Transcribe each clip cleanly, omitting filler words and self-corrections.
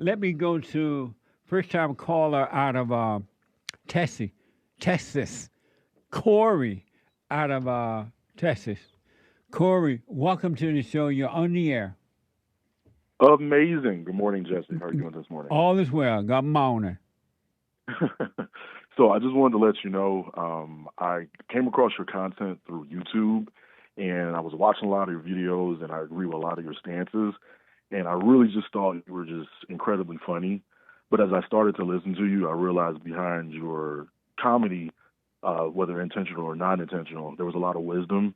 let me go to first time caller out of Texas, Texas, Corey out of Texas. Corey, welcome to the show. You're on the air. Amazing. Good morning, Jesse. How are you doing this morning? All is well. Good morning. So I just wanted to let you know I came across your content through YouTube, and I was watching a lot of your videos, and I agree with a lot of your stances. And I really just thought you were just incredibly funny. But as I started to listen to you, I realized behind your comedy, whether intentional or non intentional, there was a lot of wisdom.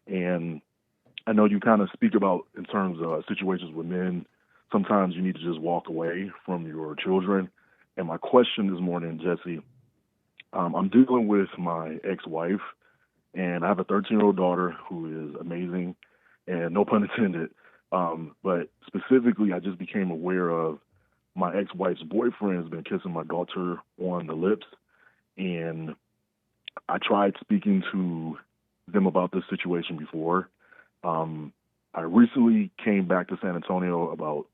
And I know you kind of speak about in terms of situations with men. Sometimes you need to just walk away from your children. And my question this morning, Jesse, I'm dealing with my ex-wife, and I have a 13-year-old daughter who is amazing, and no pun intended. But specifically, I just became aware of my ex-wife's boyfriend has been kissing my daughter on the lips, and I tried speaking to them about this situation before. Um, I recently came back to San Antonio about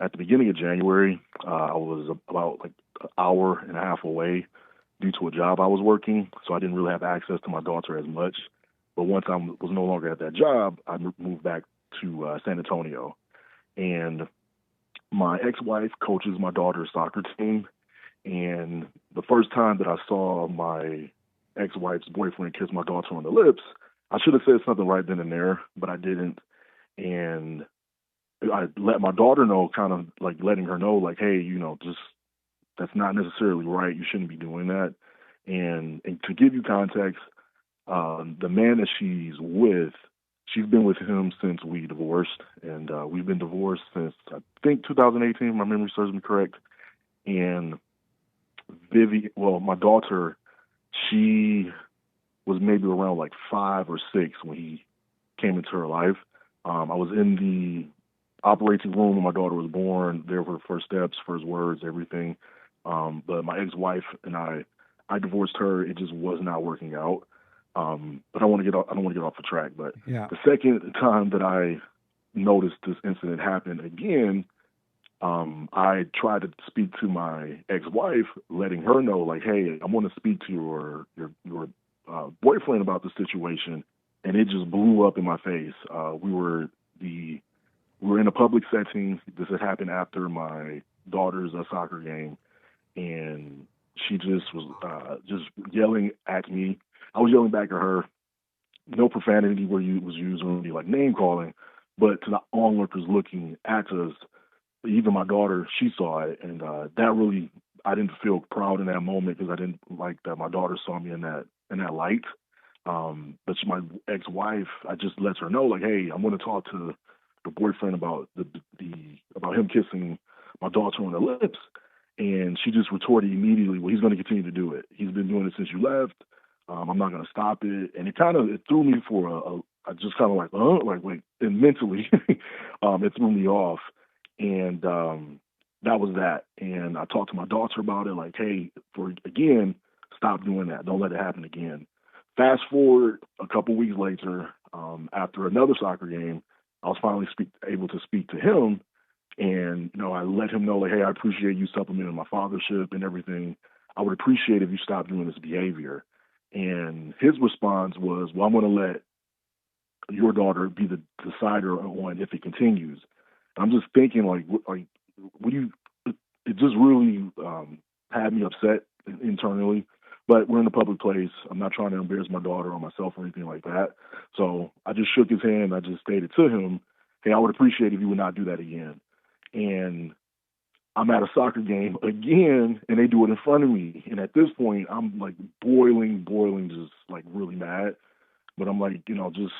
at the beginning of January. I was about like an hour and a half away due to a job I was working, so I didn't really have access to my daughter as much. But once I was no longer at that job, I moved back to San Antonio. And my ex-wife coaches my daughter's soccer team. And the first time that I saw my ex-wife's boyfriend kiss my daughter on the lips, I should have said something right then and there, but I didn't. And I let my daughter know, kind of like letting her know, like, hey, just that's not necessarily right. You shouldn't be doing that. And to give you context, the man that she's with, she's been with him since we divorced, and we've been divorced since I think 2018. If my memory serves me correct. And my daughter, she was maybe around like 5 or 6 when he came into her life. I was in the operating room when my daughter was born, there for the first steps, first words, everything. But my ex-wife and I divorced her. It just was not working out. But I don't want to get off the track. But Yeah. the second time that I noticed this incident happen again, I tried to speak to my ex-wife, letting her know, like, hey, I want to speak to your boyfriend about the situation, and it just blew up in my face. We were in a public setting. This had happened after my daughter's soccer game, and she just was just yelling at me. I was yelling back at her. No profanity was used or any like name calling, but to the onlookers looking at us, even my daughter, she saw it, and that really, I didn't feel proud in that moment because I didn't like that my daughter saw me in that light. But my ex-wife, I just let her know, like, hey, I'm going to talk to the boyfriend about the about him kissing my daughter on the lips, and she just retorted immediately, well, he's going to continue to do it. He's been doing it since you left. I'm not going to stop it, and it threw me for I just kind of like wait, and mentally, it threw me off, and that was that. And I talked to my daughter about it, like, hey, stop doing that. Don't let it happen again. Fast forward a couple weeks later, after another soccer game, I was finally able to speak to him, and I let him know, like, hey, I appreciate you supplementing my fathership and everything. I would appreciate if you stopped doing this behavior. And his response was, well, I'm going to let your daughter be the decider on if it continues. I'm just thinking, like, what do you? It just really had me upset internally. But we're in a public place. I'm not trying to embarrass my daughter or myself or anything like that. So I just shook his hand. I just stated to him, hey, I would appreciate if you would not do that again. And I'm at a soccer game again, and they do it in front of me. And at this point, I'm like boiling, just like really mad. But I'm like, just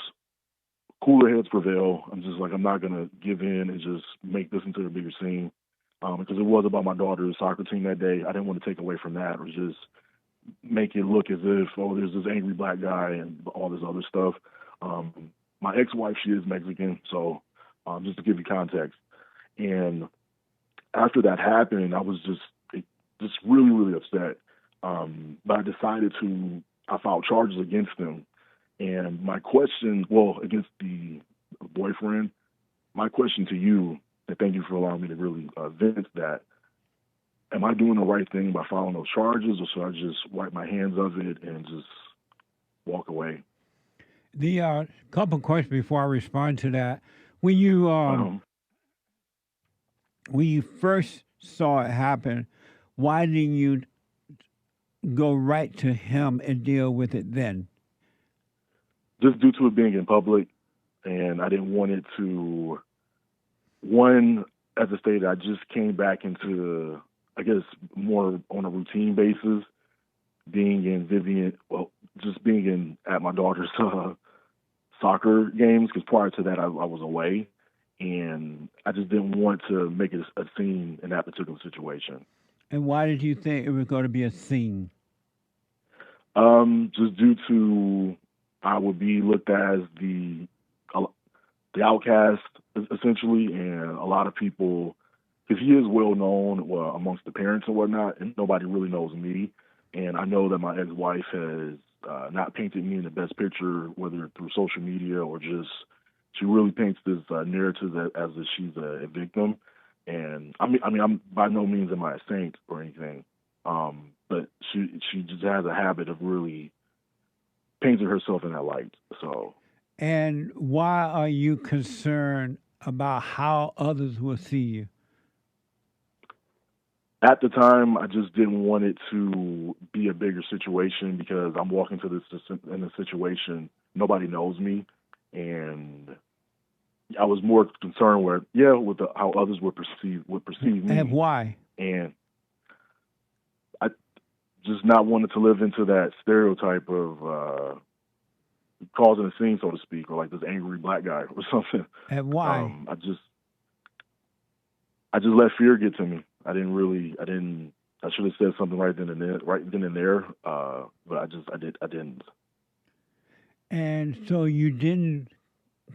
cooler heads prevail. I'm just like, I'm not going to give in and just make this into a bigger scene. Because it was about my daughter's soccer team that day. I didn't want to take away from that or just make it look as if, oh, there's this angry black guy and all this other stuff. My ex-wife, she is Mexican, so just to give you context. And after that happened, I was just really, really upset. But I filed charges against them. And my question, well, against the boyfriend, my question to you, And thank you for allowing me to really vent that. Am I doing the right thing by filing those charges, or should I just wipe my hands of it and just walk away? The couple questions before I respond to that. When you Um, when you first saw it happen, why didn't you go right to him and deal with it then? just due to it being in public, and I didn't want it to. One, as I stated, I just came back into, I guess, more on a routine basis, being in just being in at my daughter's soccer games, because prior to that I was away, and I just didn't want to make it a scene in that particular situation. And why did you think it was going to be a scene? Just due to I would be looked at as uh, the outcast essentially, and a lot of people, because he is well known amongst the parents and whatnot, and nobody really knows me. And I know that my ex-wife has not painted me in the best picture, whether through social media or just she really paints this narrative that, as if she's a victim. And I'm by no means am I a saint or anything, but she just has a habit of really painting herself in that light. So And why are you concerned about how others will see you? at the time, I just didn't want it to be a bigger situation, because I'm walking to this in a situation nobody knows me, and I was more concerned with how others would perceive And me, why? and I just not wanted to live into that stereotype of causing a scene, so to speak, or like this angry black guy or something. And why? I just let fear get to me. I should have said something right then and there. But I didn't. And so you didn't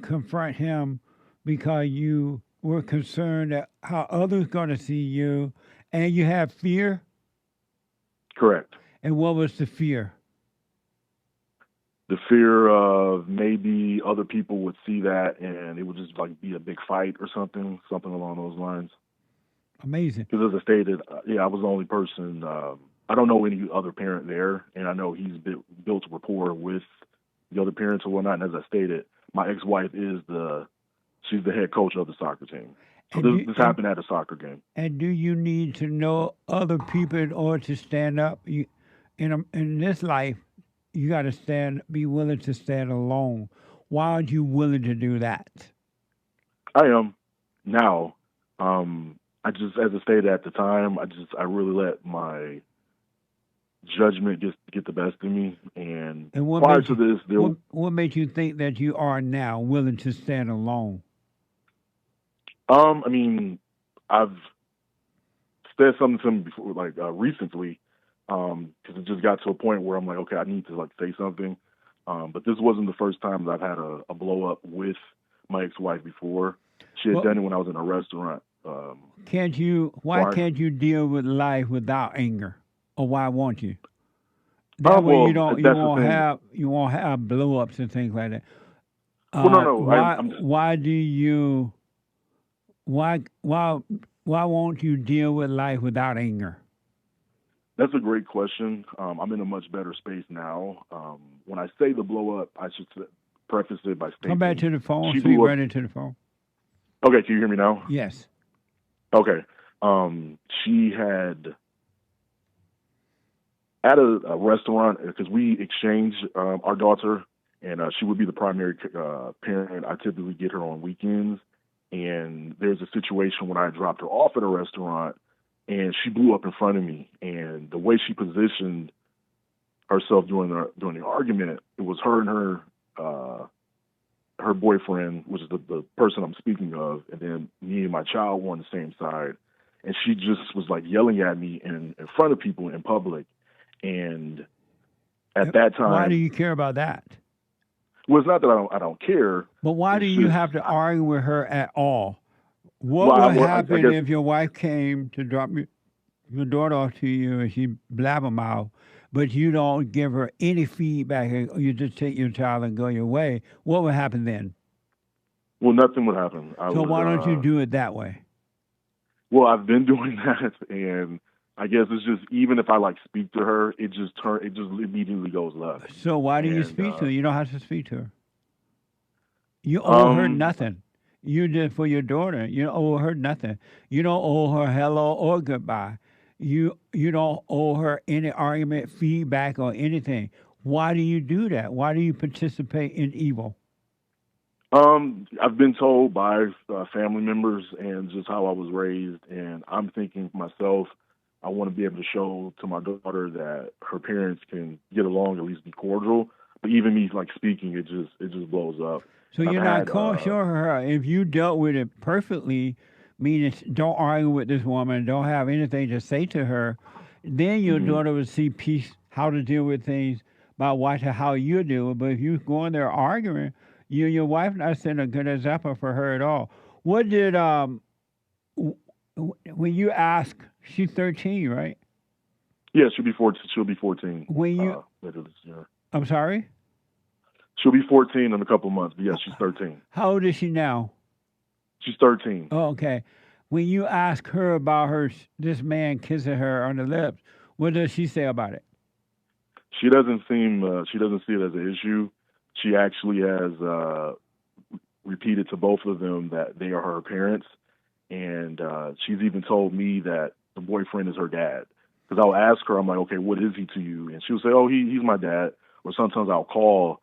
confront him because you were concerned that how others going to see you, and you have fear. Correct. And what was the fear? The fear of maybe other people would see that and it would just like be a big fight or something along those lines. Amazing. Because as I stated, I was the only person. I don't know any other parent there, and I know he's built rapport with the other parents or whatnot. And as I stated, my ex-wife she's the head coach of the soccer team. So this happened at a soccer game. And do you need to know other people in order to stand up? In this life, you got to be willing to stand alone. Why aren't you willing to do that? I am now. I just, as I stated at the time, I really let my judgment get the best of me. And prior to this, what made you think that you are now willing to stand alone? I mean, I've said something to him before, like recently, because it just got to a point where I'm like, okay, I need to like say something. But this wasn't the first time that I've had a blow up with my ex-wife before. She had done it when I was in a restaurant. Why can't you deal with life without anger, or why won't you? That way you won't have blow ups and things like that. Well, no. Why do you why won't you deal with life without anger? That's a great question. I'm in a much better space now. When I say the blow up, I should preface it by stating. Come back to the phone. Speak right into the phone. Okay, can you hear me now? Yes. Okay. She had at a restaurant, because we exchanged our daughter, and she would be the primary parent. I typically get her on weekends, and there's a situation when I dropped her off at a restaurant, and she blew up in front of me. And the way she positioned herself during the argument, it was her and her boyfriend, which is the person I'm speaking of, and then me and my child were on the same side. And she just was like yelling at me in front of people in public. And at that time, why do you care about that? Well, it's not that I don't care. But why do you have to argue with her at all? What would happen if your wife came to drop your daughter off to you and she blabbermouth, but you don't give her any feedback, or you just take your child and go your way? What would happen then? Well, nothing would happen. Why don't you do it that way? Well, I've been doing that, and I guess it's just even if I like speak to her, it just immediately goes left. So why do you And speak to her? You don't have to speak to her. You owe her um, nothing. You did for your daughter. You don't owe her nothing. You don't owe her hello or goodbye. You don't owe her any argument, feedback, or anything. Why do you do that? Why do you participate in evil? I've been told by family members and just how I was raised, and I'm thinking to myself, I want to be able to show to my daughter that her parents can get along, at least be cordial. But even me like speaking, it just blows up. So And I've you're not had showing her if you dealt with it perfectly, meaning don't argue with this woman, don't have anything to say to her, then your mhm. daughter would see peace, how to deal with things by watching how you do it. But if you go in there arguing, you and your wife not setting a good example for her at all. What did w- when you ask? She's 13, right? Yeah, she'll be 14. She'll be 14 When you, later this year. I'm sorry, She'll be 14 in a couple months. But yes, she's 13. how old is she now? She's 13. Oh, okay. When you ask her about this man kissing her on the lips, what does she say about it? She doesn't see it as an issue. She actually has repeated to both of them that they are her parents, and she's even told me that the boyfriend is her dad. Because I'll ask her, I'm like, okay, what is he to you? And she'll say, oh, he's my dad. Or sometimes I'll call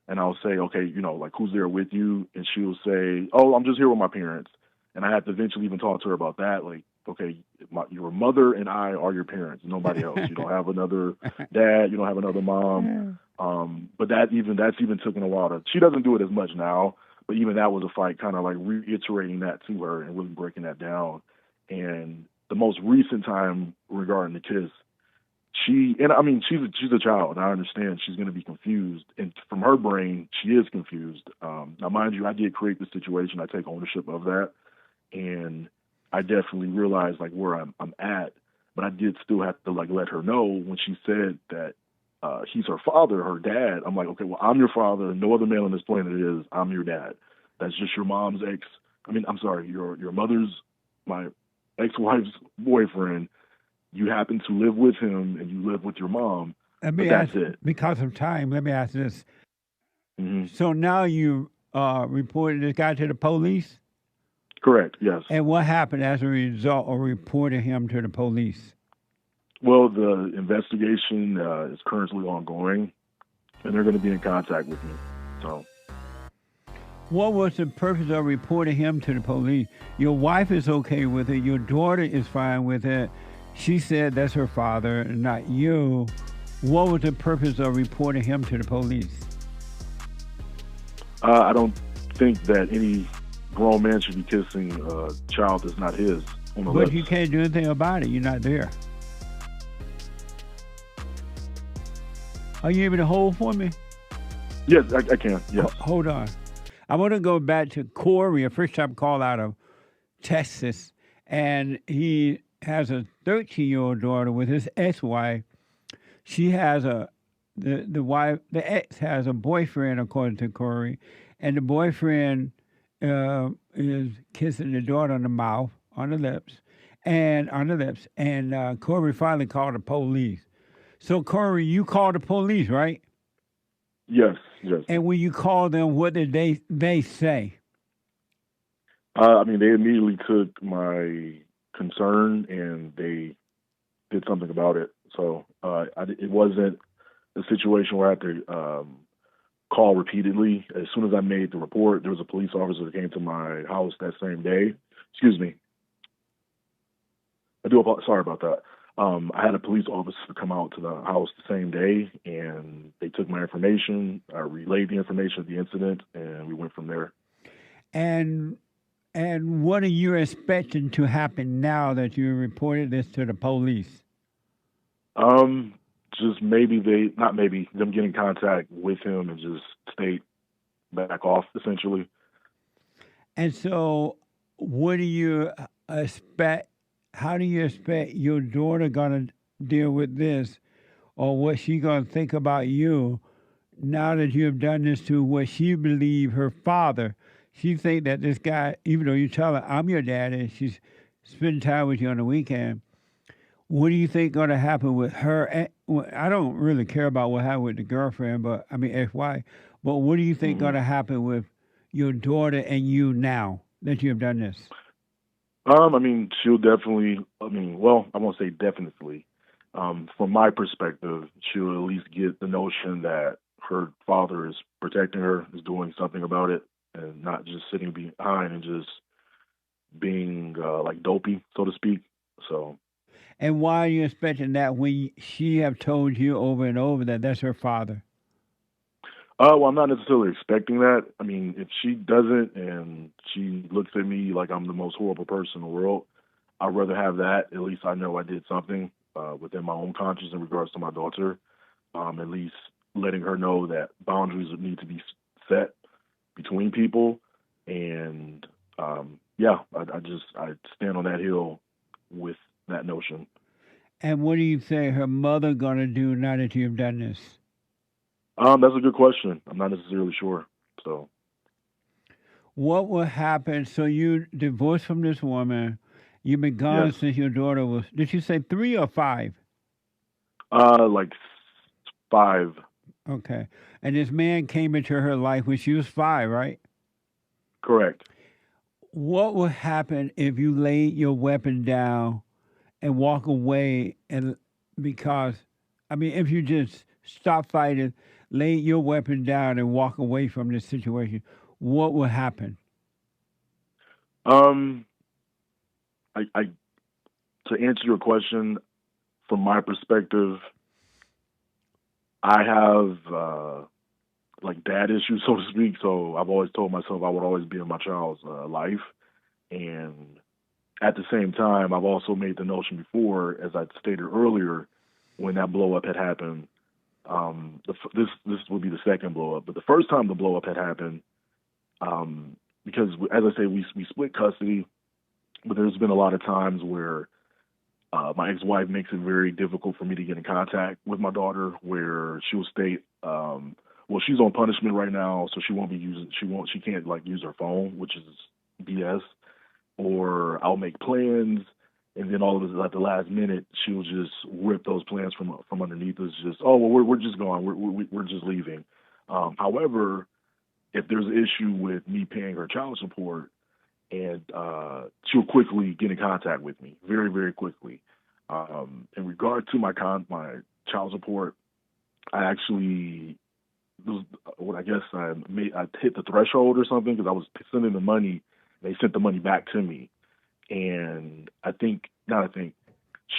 and I'll say, okay, like who's there with you? And she'll say, oh, I'm just here with my parents. And I have to eventually even talk to her about that. Like, okay, your mother and I are your parents, nobody else. You don't have another dad. You don't have another mom. But that's even taken a while to. She doesn't do it as much now, but even that was a fight, kind of like reiterating that to her and really breaking that down. And the most recent time regarding the kiss, she's a child, and I understand she's going to be confused, and from her brain, she is confused. Now, mind you, I did create the situation. I take ownership of that, and I definitely realized like where I'm at, but I did still have to like let her know when she said that he's her father, her dad. I'm like, okay, well, I'm your father. No other man on this planet is. I'm your dad. That's just your mom's ex. I'm sorry, your mother's, my ex-wife's boyfriend. You happen to live with him and you live with your mom, Let but me that's ask, it. because of time, let me ask this. Hmm. So now you reported this guy to the police, Correct. Yes. and what happened as a result of reporting him to the police? Well, the investigation is currently ongoing, and they're going to be in contact with me. So. What was the purpose of reporting him to the police? Your wife is okay with it. Your daughter is fine with it. She said that's her father, not you. What was the purpose of reporting him to the police? I don't think that any grown man should be kissing a child that's not his on the But lips. you can't do anything about it. You're not there. Are you able to hold for me? Yes, I can. Yes. Hold on. I want to go back to Corey, a first-time call out of Texas, and he has a 13-year-old daughter with his ex-wife. She has the ex has a boyfriend, according to Corey, and the boyfriend is kissing the daughter on the mouth, on the lips, and Corey finally called the police. So Corey, you called the police, right? Yes. Yes. And when you called them, what did they say? They immediately took my concern and they did something about it. So it wasn't a situation where I had to call repeatedly. As soon as I made the report, there was a police officer that came to my house that same day. Excuse me. Sorry about that. I had a police officer come out to the house the same day, and they took my information. I relayed the information of the incident, and we went from there. And and what are you expecting to happen now that you reported this to the police? Um, just maybe not maybe them get in contact with him and just stay back off, essentially. And so, what do you expect? How do you expect your daughter gonna deal with this, or what she gonna think about you now that you have done this to what she believed her father? She think that this guy, even though you tell her I'm your daddy, she's spend time with you on the weekend. What do you think going to happen with her? Well, I don't really care about what happened with the girlfriend, but I mean ex-wife. But what do you think Hmm. going to happen with your daughter and you now that you have done this? I mean, she'll definitely. I mean, well, I won't say definitely. From my perspective, she'll at least get the notion that her father is protecting her, is doing something about it, and not just sitting behind and just being like dopey, so to speak. So, And why are you expecting that when she have told you over and over that that's her father? well, I'm not necessarily expecting that. I mean, if she doesn't and she looks at me like I'm the most horrible person in the world, I'd rather have that. At least I know I did something within my own conscience in regards to my daughter. At least letting her know that boundaries would need to be set between people. And yeah, I stand on that hill with that notion. And what do you say her mother gonna do now that you've done this? That's a good question. I'm not necessarily sure. So What will happen? So you divorced from this woman. You've been yes, gone since your daughter was. Did you say 3 or 5? like 5. Okay. And this man came into her life when she was 5, right? Correct. What will happen if you lay your weapon down and walk away? And because, I mean, if you just stop fighting, lay your weapon down and walk away from this situation, what will happen? Um, I to answer your question from my perspective, I have like dad issues, so to speak. So I've always told myself I would always be in my child's life, and at the same time, I've also made the notion before, as I stated earlier, when that blow up had happened. This would be the second blow up, but the first time the blow up had happened, because as I say, we split custody, but there's been a lot of times where my ex-wife makes it very difficult for me to get in contact with my daughter, where she will state, well, she's on punishment right now, so she can't like use her phone, which is BS. Or I'll make plans, and then all of a sudden at the last minute, she'll just rip those plans from underneath us. Just, oh well, we're just gone. We're just leaving. However, if there's an issue with me paying her child support, and she'll quickly get in contact with me, very very quickly. In regard to my child support, I actually what I guess I hit the threshold or something because I was sending the money. They sent the money back to me, and I think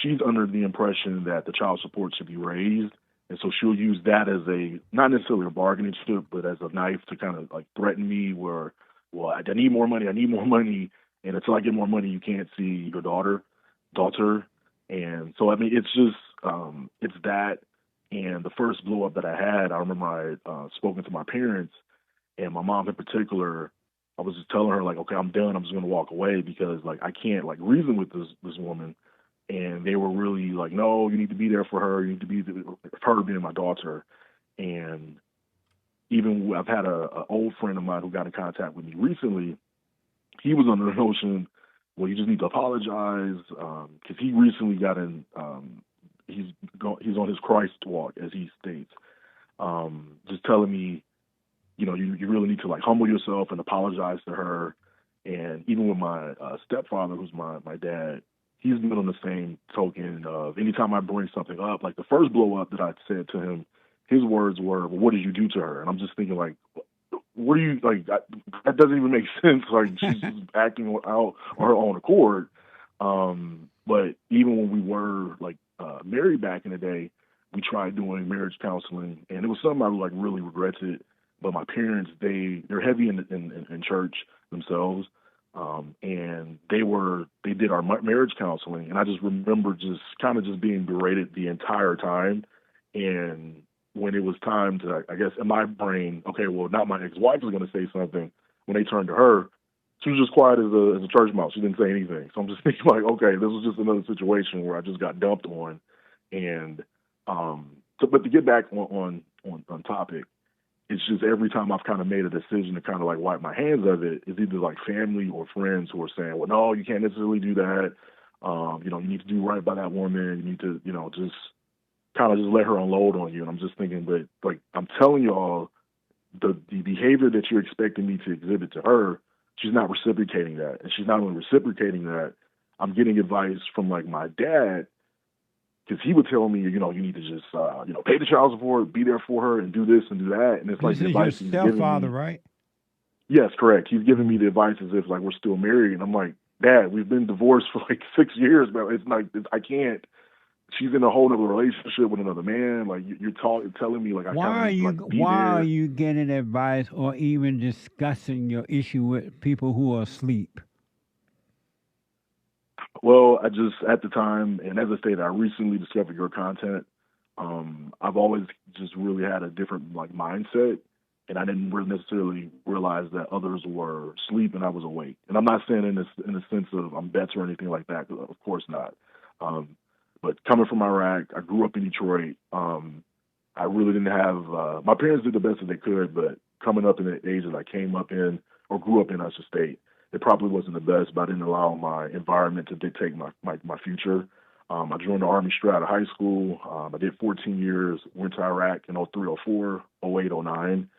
she's under the impression that the child support should be raised, and so she'll use that as a not necessarily a bargaining chip, but as a knife to kind of like threaten me. Where, well, I need more money. I need more money, and until I get more money, you can't see your daughter. And so I mean, it's just it's that. And the first blow up that I had, I remember I spoken to my parents and my mom in particular. I was just telling her like, okay, I'm done. I'm just gonna walk away because like I can't like reason with this woman. And they were really like, no, you need to be there for her. You need to be there for her being my daughter. And even I've had a old friend of mine who got in contact with me recently. He was under the notion, well, you just need to apologize because he recently got in. He's on his Christ walk, as he states. Just telling me, you really need to like humble yourself and apologize to her. And even with my stepfather, who's my dad, he's been on the same token of anytime I bring something up, like the first blow up that I said to him, his words were, well, what did you do to her? And I'm just thinking like, what do you like? That doesn't even make sense. Like she's just acting out on her own accord. But even when we were like married back in the day, we tried doing marriage counseling, and it was something I like really regretted. But my parents, they're heavy in church themselves, and they did our marriage counseling, and I just remember just kind of just being berated the entire time, and when it was time to, I guess, in my brain, okay, well, now my ex-wife is going to say something. When they turned to her, she was just quiet as a church mouse. She didn't say anything. So I'm just thinking like, okay, this was just another situation where I just got dumped on. And but to get back on topic, it's just every time I've kind of made a decision to kind of like wipe my hands of it, it's either like family or friends who are saying, well, no, you can't necessarily do that. You need to do right by that woman. You need to, just kind of just let her unload on you. And I'm just thinking, but like, I'm telling y'all, the behavior that you're expecting me to exhibit to her, she's not reciprocating that. And she's not only reciprocating that, I'm getting advice from like my dad, because he would tell me, you need to just, pay the child support, be there for her, and do this and do that. And it's like This the is your advice he's giving stepfather, me. right? Yes, correct. He's giving me the advice as if like we're still married, and I'm like, Dad, we've been divorced for like 6 years, but it's like I can't. She's in a whole other relationship with another man. Like you're telling me like I kind of need to like be Why are there. you getting advice or even discussing your issue with people who are asleep? Well, I just at the time, and as I stated, I recently discovered your content. I've always just really had a different like mindset, and I didn't really necessarily realize that others were asleep and I was awake. And I'm not saying in the sense of I'm better or anything like that. 'Cause of course not. Um, but coming from Iraq, I grew up in Detroit. I really didn't have. My parents did the best that they could, but coming up in the age that I came up in or grew up in, I should state, it probably wasn't the best. But I didn't allow my environment to dictate my future. I joined the Army straight out of high school. I did 14 years, went to Iraq in 03, 04, 08, 09.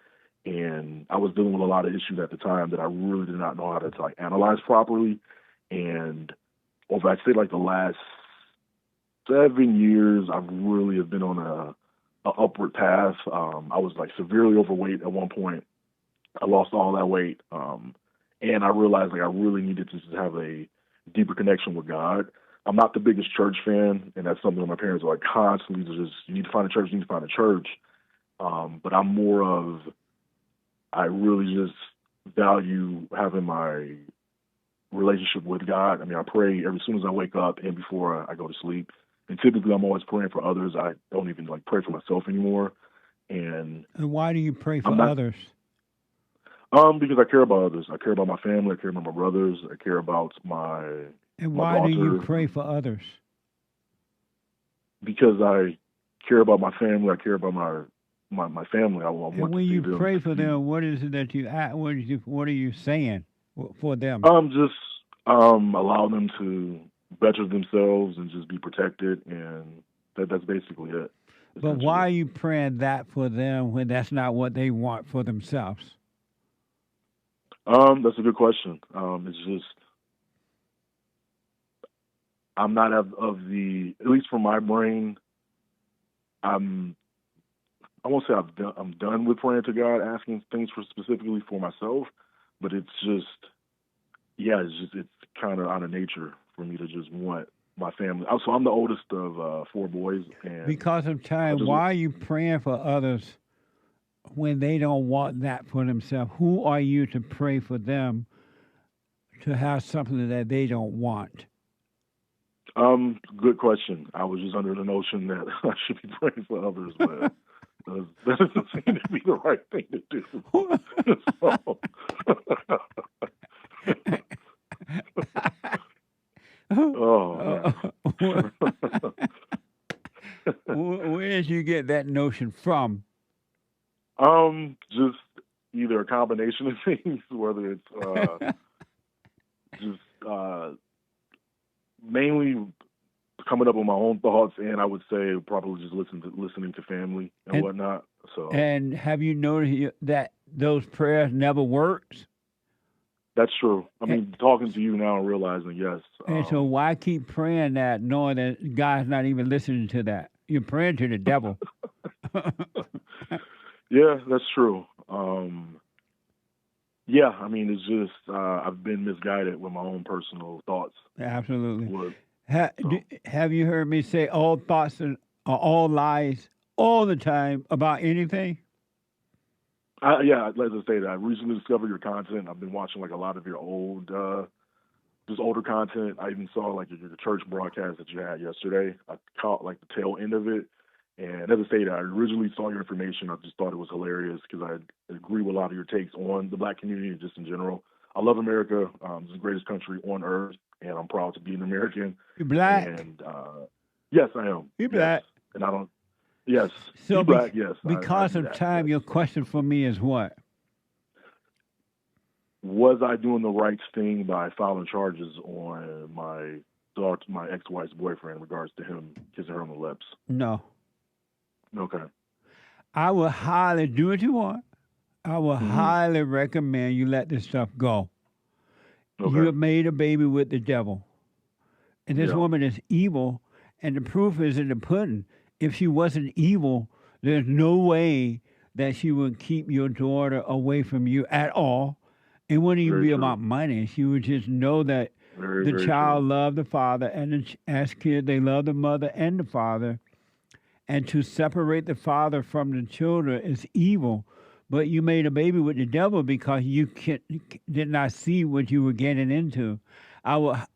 And I was dealing with a lot of issues at the time that I really did not know how to like analyze properly. And over, I'd say like the last 7 years, I've really have been on a upward path. I was like severely overweight at one point. I lost all that weight. And I realized like I really needed to just have a deeper connection with God. I'm not the biggest church fan, and that's something that my parents are like constantly just, you need to find a church, you need to find a church. But I'm more of, I really just value having my relationship with God. I mean, I pray every soon as I wake up and before I go to sleep. And typically I'm always praying for others. I don't even like pray for myself anymore. And And why do you pray for I'm not, others? because I care about others. I care about my family. I care about my brothers. I care about And my why do you daughter, pray for others? because I care about my family. I care about my family. I And want to when see you them pray for succeed. them, what is it that you ask? What are you saying for them? Just allow them to better themselves and just be protected, and that's basically it, But why essentially. are you praying that for them when that's not what they want for themselves? That's a good question. It's just I'm not of the, at least for my brain, I'm I won't say I'm done with praying to God, asking things for specifically for myself, but it's just, yeah, it's kind of out of nature for me to just want my family. So I'm the oldest of four boys, and Because of I time, just why are you praying for others when they don't want that for themselves? Who are you to pray for them to have something that they don't want? good question. I was just under the notion that I should be praying for others, but that doesn't seem to be the right thing to do. So, oh man. Where did you get that notion from? Just either a combination of things, whether it's just mainly coming up with my own thoughts, and I would say probably just listening to family and and whatnot. So and have you noticed that those prayers never works? that's true. I And, mean, talking to you now and realizing, yes, and so why keep praying that, knowing that God's not even listening to that? You're praying to the devil. yeah, that's true. Yeah, I mean, it's just I've been misguided with my own personal thoughts. Absolutely. With Do, so have you heard me say all thoughts are all lies all the time about anything? yeah, I'd like to say that I recently discovered your content. I've been watching like a lot of your just older content. I even saw like your church broadcast that you had yesterday. I caught like the tail end of it. And as I stated, I originally saw your information. I just thought it was hilarious because I agree with a lot of your takes on the black community and just in general. I love America. It's the greatest country on earth, and I'm proud to be an American. You black. And yes, I am. You Yes, black. and I don't. Yes. So, Black, yes, I because do of that. time, Yes. your question for me is what? Was I doing the right thing by filing charges on my ex-wife's boyfriend in regards to him kissing her on the lips? No. Okay. I would highly do what you want. I would Hmm. highly recommend you let this stuff go. You Okay. have made a baby with the devil. And this Yeah. woman is evil, and the proof is in the pudding. If she wasn't evil, there's no way that she would keep your daughter away from you at all. It wouldn't even Very be true. about money. She would just know that Very, the very true. child loved the father, and as kids, they love the mother and the father. And to separate the father from the children is evil. But you made a baby with the devil because did not see what you were getting into.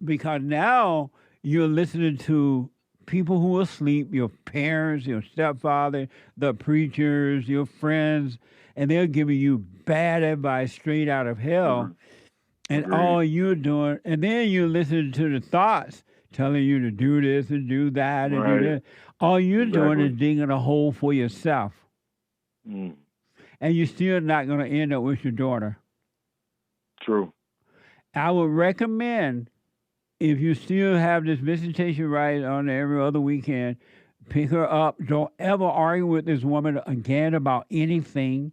Because now you're listening to people who are asleep, your parents, your stepfather, the preachers, your friends, and they're giving you bad advice straight out of hell. And Agreed. all you're doing, and then you're listening to the thoughts telling you to do this and do that and do Right. this. All you're doing Exactly. is digging a hole for yourself. Mm. And you're still not going to end up with your daughter. True. I would recommend, if you still have this visitation right on every other weekend, pick her up. Don't ever argue with this woman again about anything.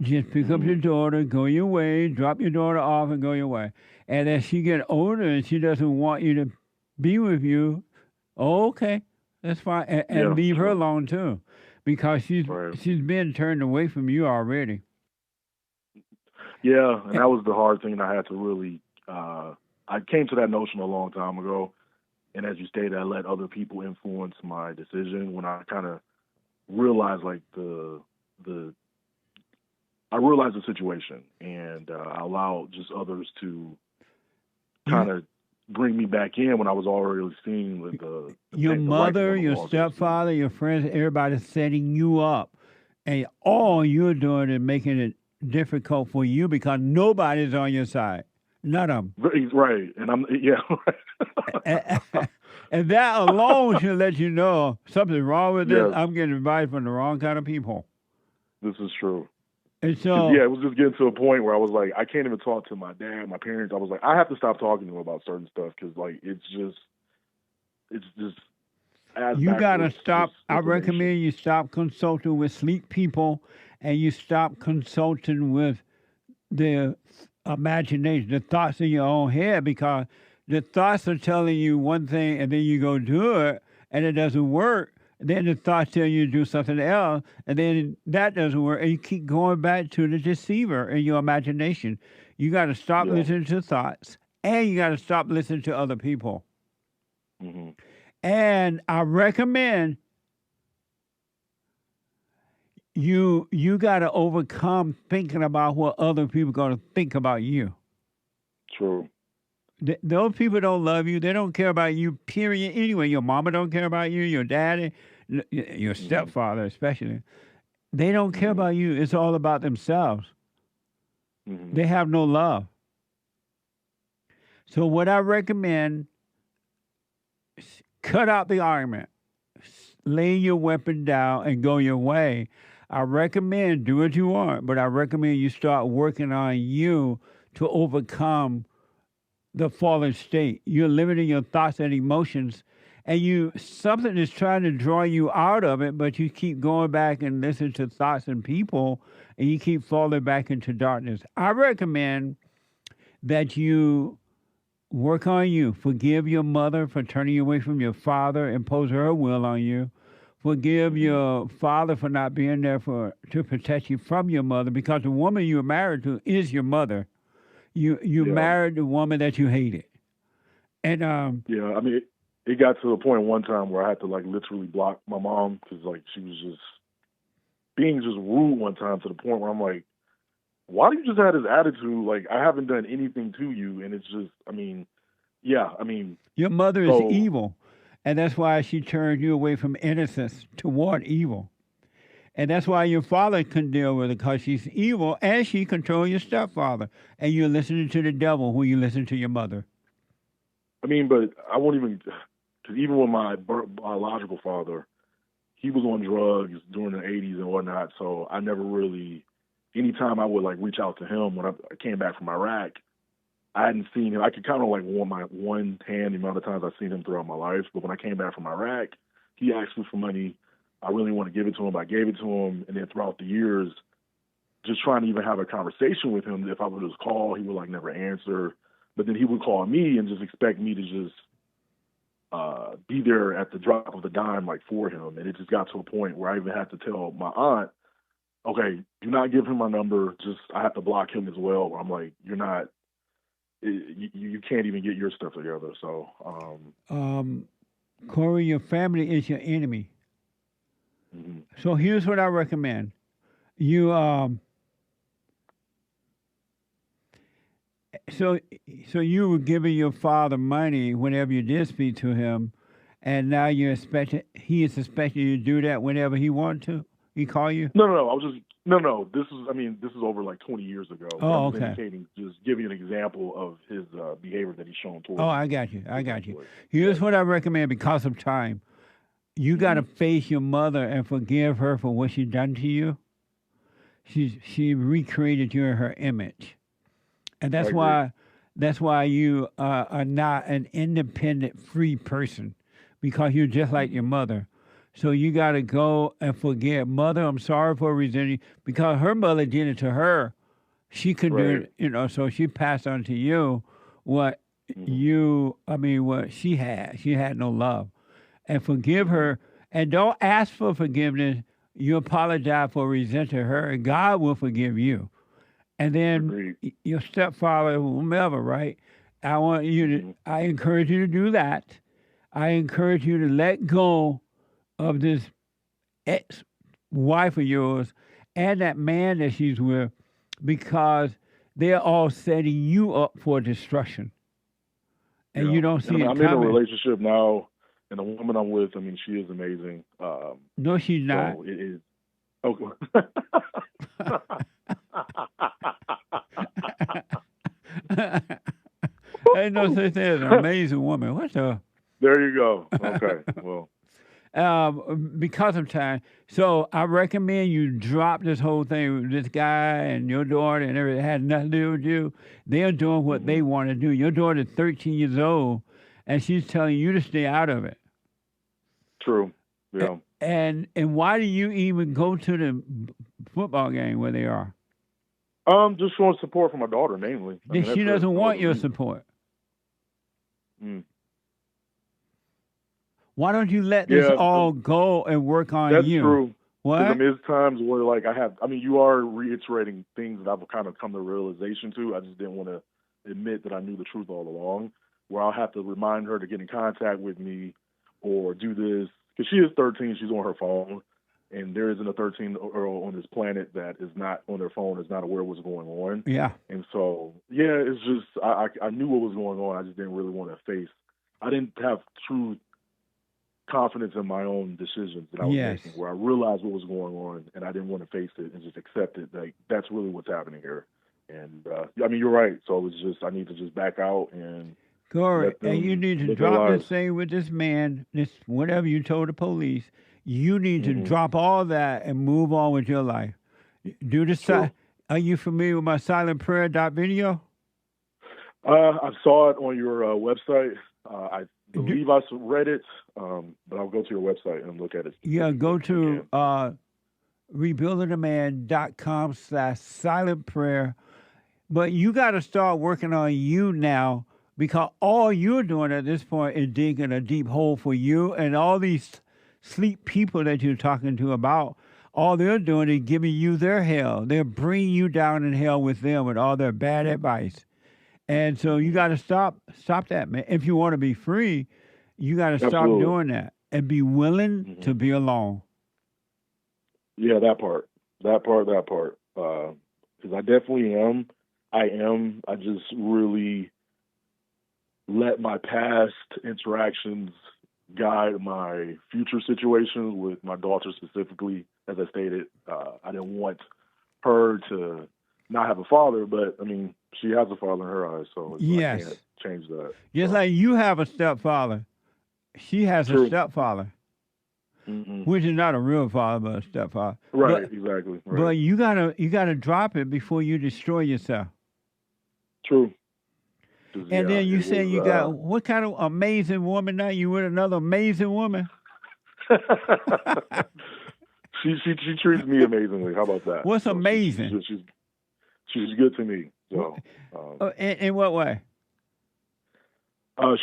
Just pick up Hmm. your daughter, go your way, drop your daughter off, and go your way. And as she get older and she doesn't want you to be with you, okay, that's fine, and Yeah. leave her True. alone too, because Right. she's been turned away from you already. Yeah, and Eh, that was the hard thing I had to really. I came to that notion a long time ago, and as you stated, I let other people influence my decision when I kind of realized like the I realized the situation, and I allowed just others to You, kind of bring me back in when I was already seeing the your the writing on mother, the your wall, so to speak. stepfather, your friends, everybody's setting you up, and all you're doing is making it difficult for you because nobody's on your side. None of them. Right, and I'm yeah, And, right. and that alone should let you know something's wrong with this. Yes, I'm getting advice from the wrong kind of people. this is true. And Because yeah, so it was just getting to a point where I was like, I can't even talk to my dad, my parents. I was like, I have to stop talking to them about certain stuff because like it's just as you got to backwards just stop. I information. recommend you stop consulting with sleep people and you stop consulting with the imagination, the thoughts in your own head, because the thoughts are telling you one thing and then you go do it and it doesn't work. Then the thoughts tell you to do something else and then that doesn't work. And you keep going back to the deceiver in your imagination. You got to stop Yeah. listening to thoughts and you got to stop listening to other people. Hmm. And I recommend you got to overcome thinking about what other people are going to think about you. True. Those people don't love you. They don't care about you. Period. Anyway, your mama don't care about you. Your daddy, your Hmm. stepfather, especially, they don't care Hmm. about you. It's all about themselves. Hmm. They have no love. So what I recommend: cut out the argument, lay your weapon down, and go your way. I recommend do what you want, but I recommend you start working on you to overcome the fallen state. You're limiting your thoughts and emotions, and you something is trying to draw you out of it, but you keep going back and listening to thoughts and people, and you keep falling back into darkness. I recommend that you work on you. Forgive your mother for turning you away from your father, impose her will on you. Forgive Hmm. your father for not being there to protect you from your mother, because the woman you were married to is your mother. You Yeah. married the woman that you hated. And Yeah. I mean, it got to the point one time where I had to like literally block my mom because like she was just being just rude one time to the point where I'm like, why do you just have this attitude? Like I haven't done anything to you, and it's just, I mean, yeah, I mean, your mother is so evil, and that's why she turned you away from innocence toward evil. And that's why your father couldn't deal with it, because she's evil and she controls your stepfather. And you're listening to the devil when you listen to your mother. I mean, but I won't even because even with my biological father, he was on drugs during the 80s and whatnot. So I never really, anytime I would like reach out to him when I came back from Iraq, I hadn't seen him. I could count on like one hand the amount of times I've seen him throughout my life. But when I came back from Iraq, he asked me for money. I really want to give it to him. I gave it to him. And then throughout the years, just trying to even have a conversation with him, if I would just call, he would like never answer. But then he would call me and just expect me to just be there at the drop of a dime, like for him. And it just got to a point where I even had to tell my aunt, okay, do not give him my number. Just, I have to block him as well. I'm like, you're not, you can't even get your stuff together. So, Corey, your family is your enemy. mm-hmm. So here's what I recommend. You, so you were giving your father money whenever you did speak to him, and now he is expecting you to do that whenever he wanted to. He call you? No. I was just no. This is over like 20 years ago. Oh, I was okay. indicating, just giving an example of his behavior that he's shown towards. Oh, I got you. Here's what I recommend because of time. You got to face your mother and forgive her for what she done to you. She recreated you in her image, and that's why you are not an independent, free person, because you're just like your mother. So you got to go and forgive. Mother, I'm sorry for resenting you, because her mother did it to her. She could do it, so she passed on to you what what she had. She had no love. And forgive her, and don't ask for forgiveness. You apologize for resenting her, and God will forgive you. And then your stepfather, whomever, right? I encourage you to do that. I encourage you to let go of this ex-wife of yours and that man that she's with, because they're all setting you up for destruction. And you don't see it coming. I'm in a relationship now, and the woman I'm with, she is amazing. No, she's not. So it is. Oh. Ain't no such thing as an amazing woman. What the? There you go. Okay. Well. Because of time. So I recommend you drop this whole thing with this guy and your daughter and everything. It had nothing to do with you. They're doing what they want to do. Your daughter's 13 years old, and she's telling you to stay out of it. True. Yeah. And why do you even go to the football game where they are? Just showing support for my daughter, mainly. She doesn't want your support. Why don't you let this all go and work on that's you? That's true. What? There's times where, like, you are reiterating things that I've kind of come to realization to. I just didn't want to admit that I knew the truth all along, where I'll have to remind her to get in contact with me or do this. Because she is 13, she's on her phone, and there isn't a 13-year-old on this planet that is not on their phone, is not aware of what's going on. Yeah. And so, it's just, I knew what was going on. I just didn't really want to face. I didn't have true confidence in my own decisions that I was making, where I realized what was going on, and I didn't want to face it and just accept it. Like, that's really what's happening here. And, you're right. So it's just, I need to just back out and... Corey, and you need to drop this thing with this man, this whatever you told the police. You need to drop all that and move on with your life. Do the Are you familiar with my silent prayer video? I saw it on your website. I believe I read it, but I'll go to your website and look at it. Yeah, go to rebuildingaman.com/silent prayer. But you got to start working on you now, because all you're doing at this point is digging a deep hole for you, and all these sleep people that you're talking to about, all they're doing is giving you their hell. They're bringing you down in hell with them with all their bad advice. And so you got to stop that, man. If you want to be free, you got to stop doing that and be willing to be alone. Yeah, that part. Because I definitely am. I just really let my past interactions guide my future situations with my daughter specifically. As I stated, I didn't want her to not have a father, but she has a father in her eyes, so I can't change that. Just like you have a stepfather, she has a stepfather. Mm-hmm. which is not a real father, but a stepfather. Right, exactly. Right. But you gotta drop it before you destroy yourself. True. And Yeah, then you it say you was. got what kind of amazing woman now? You with another amazing woman? She treats me amazingly. How about that? What's So amazing? she's good to me. So In what way?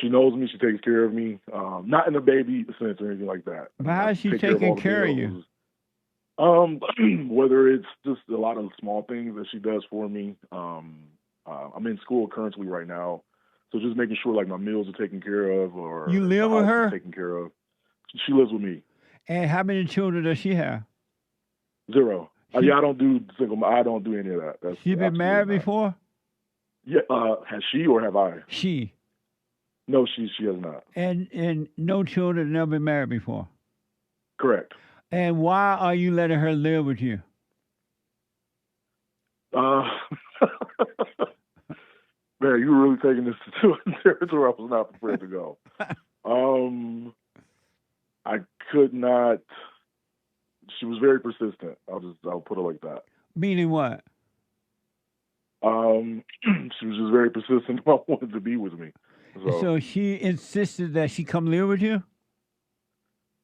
she knows me. She takes care of me. Not in a baby sense or anything like that. But how is she taking care of you? Whether it's just a lot of small things that she does for me. I'm in school currently right now, so just making sure like my meals are taken care of, or You live my with house her? is taken care of. She lives with me. And how many children does she have? 0. Yeah, I don't do single. I don't do any of that. That's She been married not. before? Yeah. Has she or have I? She. No, she has not. And no children, never been married before. Correct. And why are you letting her live with you? Man, you were really taking this to a territory I was not prepared to go. I could not. She was very persistent. I'll put it like that. Meaning what? She was just very persistent about wanting to be with me. So she insisted that she come live with you?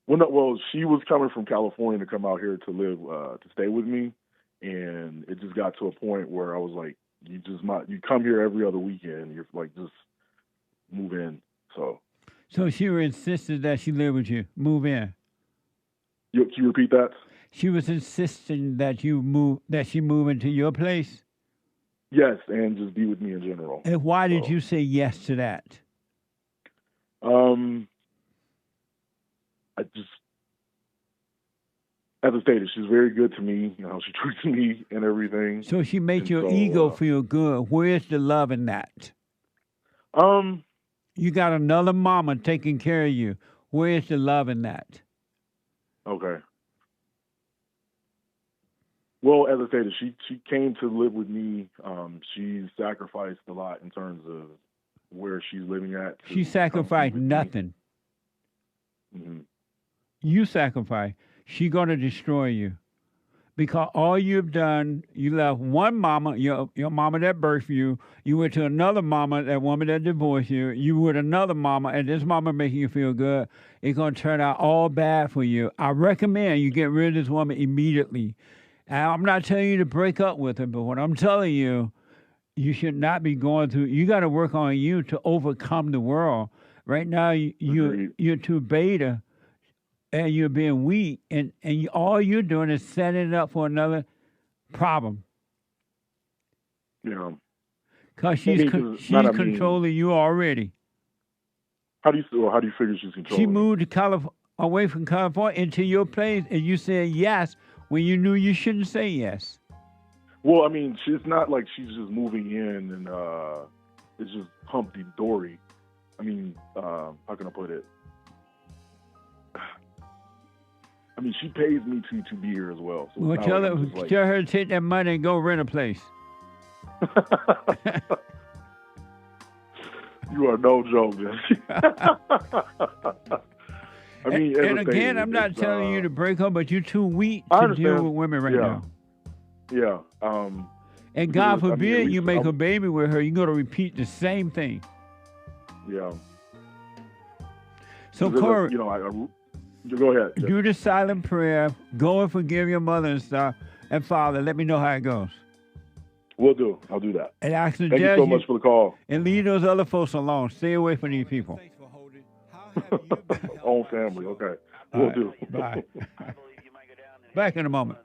Well, she was coming from California to come out here to live, to stay with me, and it just got to a point where I was like, you come here every other weekend. You're like, just move in. So she insisted that she live with you, move in. Can you repeat that? She was insisting that she move into your place? Yes, and just be with me in general. And why did you say yes to that? I just, as I stated, she's very good to me. You know, she treats me and everything. So she made your ego feel good. Where's the love in that? You got another mama taking care of you. Where's the love in that? Okay. Well, as I stated, she came to live with me. She sacrificed a lot in terms of where she's living at. She sacrificed nothing. Mm-hmm. You sacrifice. She's going to destroy you. Because all you've done, you left one mama, your mama that birthed you. You went to another mama, that woman that divorced you. You with another mama, and this mama making you feel good. It's going to turn out all bad for you. I recommend you get rid of this woman immediately. And I'm not telling you to break up with her, but what I'm telling you, you should not be going through. You got to work on you to overcome the world. Right now, you're too beta, and you're being weak, and all you're doing is setting it up for another problem. Yeah. Because she's controlling you already. How do you figure she's controlling? She moved to away from California into your place, and you said yes when you knew you shouldn't say yes. Well, I mean, it's not like she's just moving in and it's just Humpty Dory. I mean, how can I put it? I mean, she pays me to be here as well. So well, tell her to take that money and go rent a place. You are no joke, man. I mean, and again, I'm not telling you to break up, but you're too weak to deal with women right now. Yeah. And God forbid you make a baby with her, you're going to repeat the same thing. Yeah. So, Corey, go ahead. Do the silent prayer. Go and forgive your mother and stuff. And Father, let me know how it goes. Will do. I'll do that. And I suggest Thank you so much for the call. And leave those other folks alone. Stay away from these people. Own family. Okay. Will do. Bye. Back in a moment.